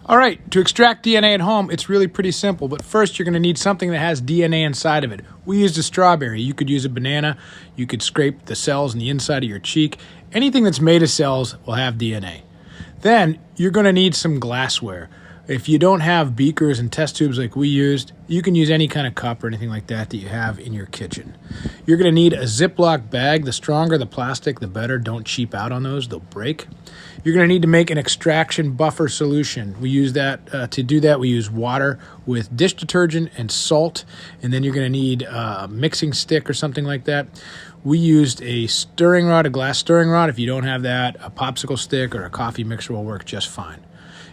All right, to extract DNA at home, it's really pretty simple. But first, you're going to need something that has DNA inside of it. We used a strawberry. You could use a banana. You could scrape the cells in the inside of your cheek. Anything that's made of cells will have DNA. Then, you're going to need some glassware. If you don't have beakers and test tubes like we used, you can use any kind of cup or anything like that that you have in your kitchen. You're going to need a Ziploc bag. The stronger the plastic, the better. Don't cheap out on those. They'll break. You're going to need to make an extraction buffer solution. We use that. To do that, we use water with dish detergent and salt. And then you're going to need a mixing stick or something like that. We used a stirring rod, a glass stirring rod. If you don't have that, a popsicle stick or a coffee mixer will work just fine.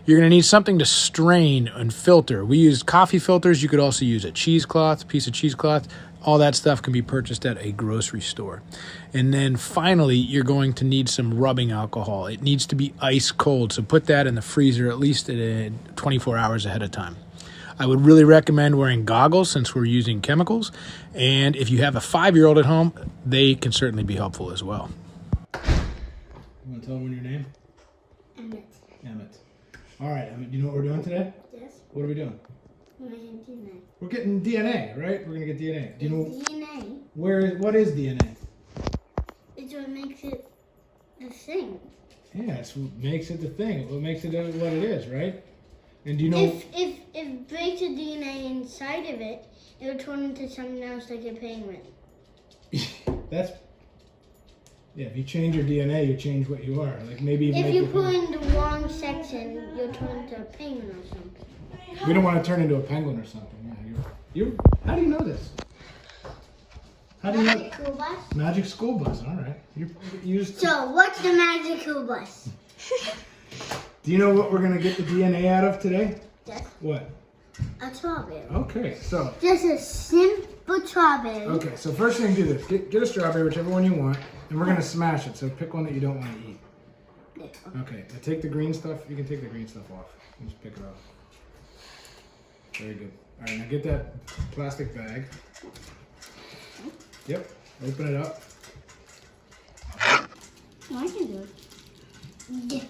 You're going to need something to strain and filter. We used coffee filters. You could also use a cheesecloth, piece of cheesecloth. All that stuff can be purchased at a grocery store. And then finally, you're going to need some rubbing alcohol. It needs to be ice cold, so put that in the freezer at least 24 hours ahead of time. I would really recommend wearing goggles since we're using chemicals. And if you have a 5-year-old at home, they can certainly be helpful as well. You want to tell them your name? Emmett. Emmett. All right, Emmett, do you know what we're doing today? Yes. What are we doing? We're making DNA. We're getting DNA, right? We're going to get DNA. Do you know DNA? what is DNA? It's what makes it the thing. Yeah, it's what makes it the thing. What makes it what it is, right? And do you know... If it breaks the DNA inside of it, it'll turn into something else like a penguin. That's... Yeah, if you change your DNA, you change what you are. Like maybe if you put in the wrong section, you'll turn into a penguin or something. We don't want to turn into a penguin or something. Yeah, how do you know this? How do you know? Magic school bus? Magic school bus. All right. So, what's the magic school bus? Do you know what we're going to get the DNA out of today? Yes. What? A strawberry. Okay, so. Just a simple strawberry. Okay, so first thing, do this. Get a strawberry, whichever one you want, and we're going to smash it. So pick one that you don't want to eat. Yeah. Okay, now take the green stuff. You can take the green stuff off. You just pick it off. Very good. All right, now get that plastic bag. Yep, open it up. I can do it. Yeah.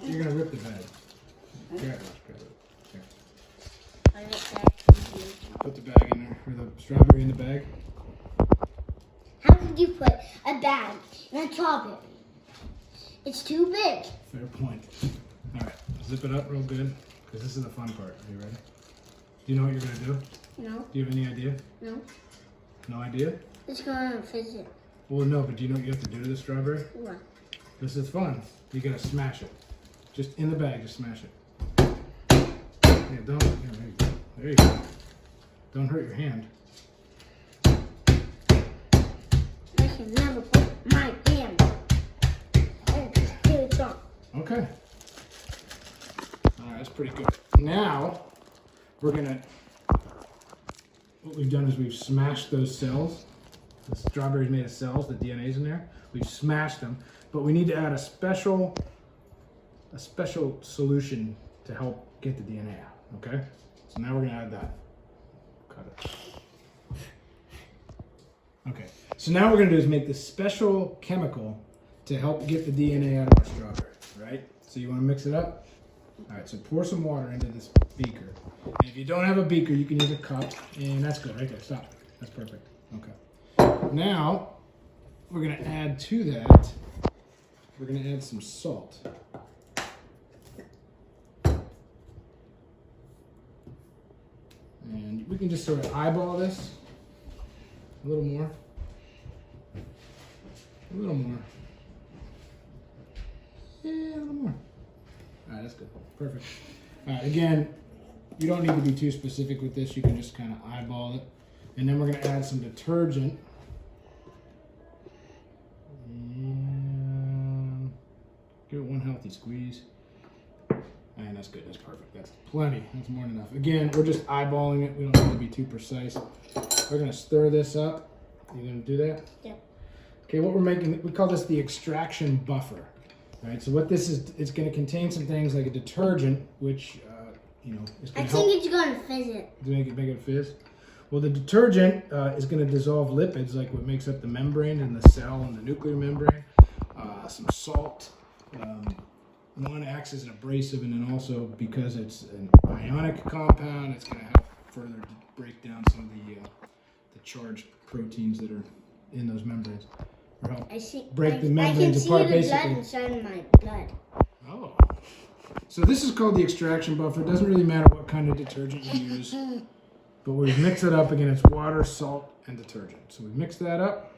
You're going to rip the bag. Grab it. Here. I get that. Put the bag in there, or the strawberry in the bag. How could you put a bag in a strawberry? It's too big. Fair point. All right, zip it up real good, because this is the fun part. Are you ready? Do you know what you're going to do? No. Do you have any idea? No. No idea? It's going to fizz it. Well, no, but do you know what you have to do to the strawberry? What? This is fun. You got to smash it. Just in the bag, just smash it. Yeah, don't. Yeah, there you go. There you go. Don't hurt your hand. I can never put my hand. Okay. All right, that's pretty good. Now, we're gonna, what we've done is we've smashed those cells. The strawberry's made of cells, the DNA's in there. We've smashed them, but we need to add a special solution to help get the DNA out, okay? So now we're gonna add that. Cut it. Okay, so now what we're gonna do is make this special chemical to help get the DNA out of our strawberry, right? So you wanna mix it up? All right, so pour some water into this beaker. And if you don't have a beaker, you can use a cup, and that's good, right there, stop. That's perfect, okay. Now, we're gonna add to that, we're gonna add some salt. And we can just sort of eyeball this. A little more. A little more. Yeah, a little more. All right, that's good. Perfect. All right, again, you don't need to be too specific with this. You can just kind of eyeball it. And then we're going to add some detergent. And give it one healthy squeeze. And that's good. That's perfect. That's plenty. That's more than enough. Again, we're just eyeballing it. We don't need to be too precise. We're going to stir this up. You going to do that? Yeah. Okay, what we're making, we call this the extraction buffer. All right, so what this is, it's going to contain some things like a detergent, which, is going to help. I think it's going to fizz it. To make it fizz? Well, the detergent is going to dissolve lipids, like what makes up the membrane and the cell and the nuclear membrane. Some salt, one acts as an abrasive, and then also because it's an ionic compound, it's going to help further break down some of the charged proteins that are in those membranes, or help break the membranes apart. Basically, I can see the blood inside of my blood. Oh, so this is called the extraction buffer. It doesn't really matter what kind of detergent you use, but we mix it up again. It's water, salt, and detergent. So we mix that up.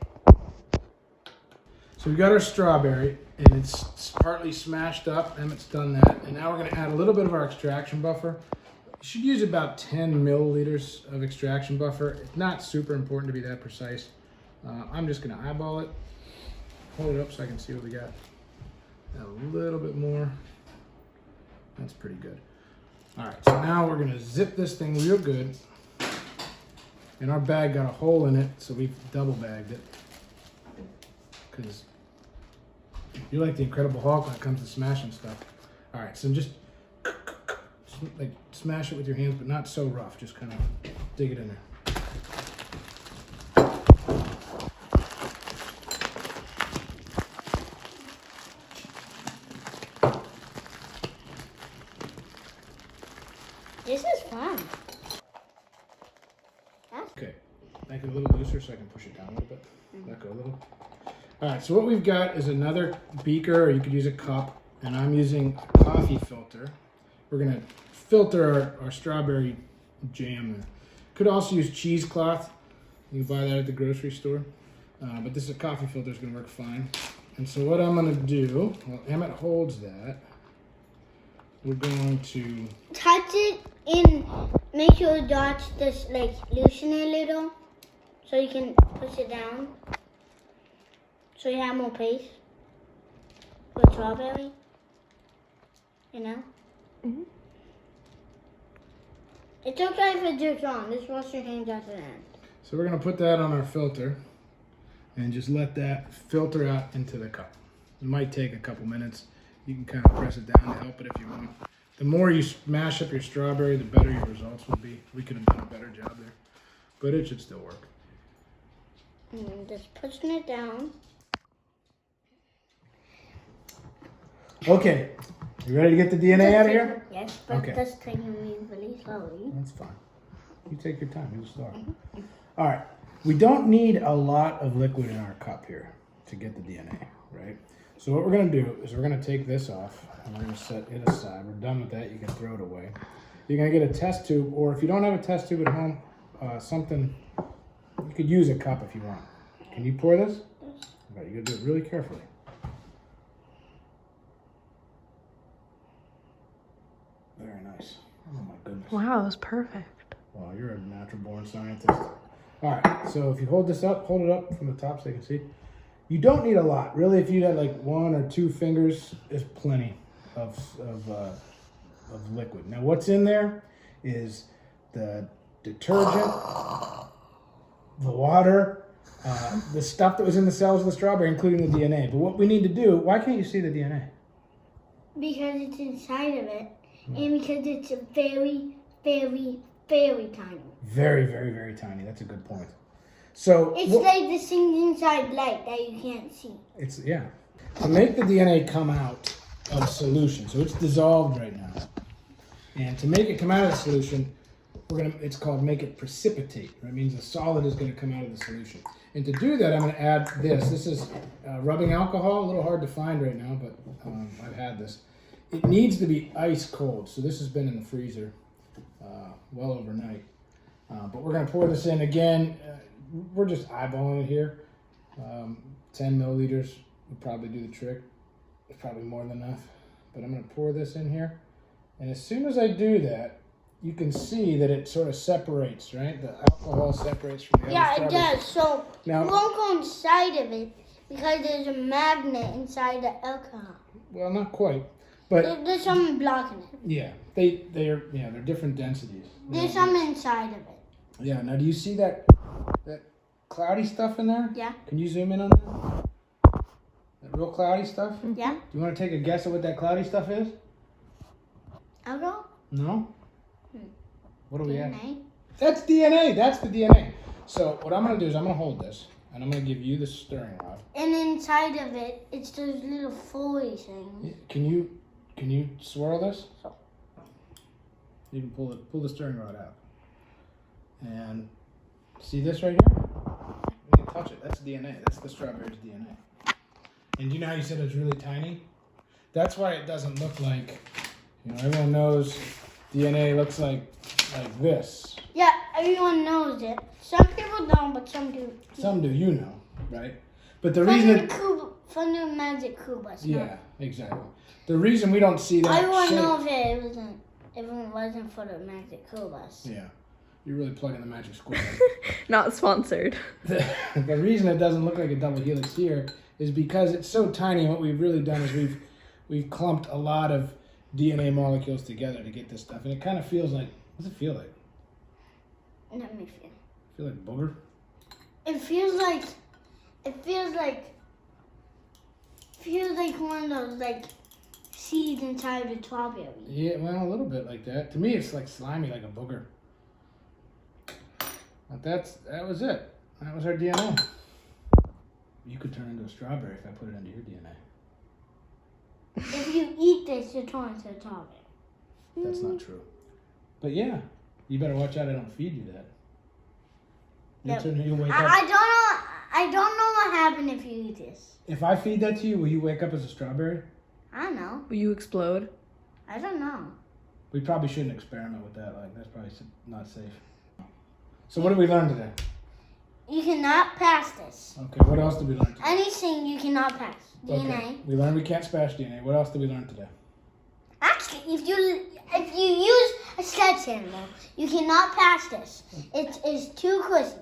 So we got our strawberry, and it's partly smashed up. Emmett's done that, and now we're going to add a little bit of our extraction buffer. You should use about 10 milliliters of extraction buffer. It's not super important to be that precise. I'm just going to eyeball it. Hold it up so I can see what we got. Add a little bit more. That's pretty good. All right, so now we're going to zip this thing real good. And our bag got a hole in it, so we've double bagged it. Because you're like the Incredible Hulk when it comes to smashing stuff. All right, so just like smash it with your hands, but not so rough. Just kind of dig it in there. This is fun. Okay, make it a little looser so I can push it down a little bit. Let go a little. All right, so what we've got is another beaker, or you could use a cup, and I'm using a coffee filter. We're gonna filter our strawberry jam. Could also use cheesecloth. You can buy that at the grocery store. But this is a coffee filter, is gonna work fine. And so what I'm gonna do, while Emmett holds that, we're going to Touch it and make your dots just like loosen a little so you can push it down. So you have more paste for strawberry. You know? Mm-hmm. It's okay if it drips on. Just wash your hands after that. So we're going to put that on our filter and just let that filter out into the cup. It might take a couple minutes. You can kind of press it down to help it if you want. The more you smash up your strawberry, the better your results will be. We could have done a better job there, but it should still work. Just pushing it down. Okay, you ready to get the DNA out of here? Yes, but Okay. that's taking me really slowly. That's fine. You take your time. You'll start. All right. We don't need a lot of liquid in our cup here to get the DNA, right? So what we're going to do is we're going to take this off and we're going to set it aside. We're done with that. You can throw it away. You're going to get a test tube, or if you don't have a test tube at home, something, you could use a cup if you want. Can you pour this? Okay, you got to do it really carefully. Very nice. Oh my goodness. Wow, that was perfect. Well, you're a natural born scientist. All right, so if you hold this up, hold it up from the top so you can see. You don't need a lot. Really, if you had like 1 or 2 fingers, is plenty of liquid. Now, what's in there is the detergent, the water, the stuff that was in the cells of the strawberry, including the DNA. But what we need to do, why can't you see the DNA? Because it's inside of it, and because it's very, very, very tiny. Very, very, very tiny. That's a good point. So It's like the things inside light that you can't see. it's to make the DNA come out of solution. So it's dissolved right now, and to make it come out of the solution, it's called make it precipitate. That means the solid is going to come out of the solution. And to do that, I'm going to add this. This is rubbing alcohol. A little hard to find right now, but I've had this. It needs to be ice cold. So this has been in the freezer well overnight. But we're going to pour this in again. We're just eyeballing it here. 10 milliliters would probably do the trick. It's probably more than enough. But I'm going to pour this in here. And as soon as I do that, you can see that it sort of separates, right? The alcohol separates from the other Yeah, it strawberries. does. So Now- you won't go inside of it because there's a magnet inside the alcohol. Well, not quite. But There's something blocking it. yeah, they're different densities. There's something inside of it. Yeah, now do you see that cloudy stuff in there? Yeah. Can you zoom in on that? That real cloudy stuff? Yeah? Do you want to take a guess at what that cloudy stuff is? Alcohol? No? What do we have? DNA? That's DNA. That's the DNA. So what I'm going to do is I'm going to hold this, and I'm going to give you the stirring rod. And inside of it, it's those little foley things. Can Can you swirl this? So. You can pull the stirring rod out. And see this right here? You can touch it. That's DNA. That's the strawberry's DNA. And you know how you said it's really tiny? That's why it doesn't look like, everyone knows DNA looks like this. Yeah, everyone knows it. Some people don't, but some do. Some do, right? But the reason... From the magic Kubas. Yeah, exactly. The reason we don't see that Everyone shape... knows if it wasn't for the magic Kubas. Yeah. You're really plugging the magic square. Not sponsored. The reason it doesn't look like a double helix here is because it's so tiny. What we've really done is we've clumped a lot of DNA molecules together to get this stuff, and it kind of feels like. What does it feel like? Let me feel. Feel like booger? It feels like one of those seeds inside the strawberry. Yeah, well, a little bit like that. To me, it's like slimy, like a booger. But that was it. That was our DNA. You could turn into a strawberry if I put it into your DNA. If you eat this, you turn into a strawberry. That's not true. But yeah, you better watch out I don't feed you that. You'll wake up. I don't know what happened if you eat this. If I feed that to you, will you wake up as a strawberry? I don't know. Will you explode? I don't know. We probably shouldn't experiment with that. That's probably not safe. So what did we learn today? You cannot pass this. Okay, what else did we learn today? Anything you cannot pass. DNA. Okay. We learned we can't smash DNA. What else did we learn today? Actually, if you use a sledgehammer, you cannot pass this. It is too cushy.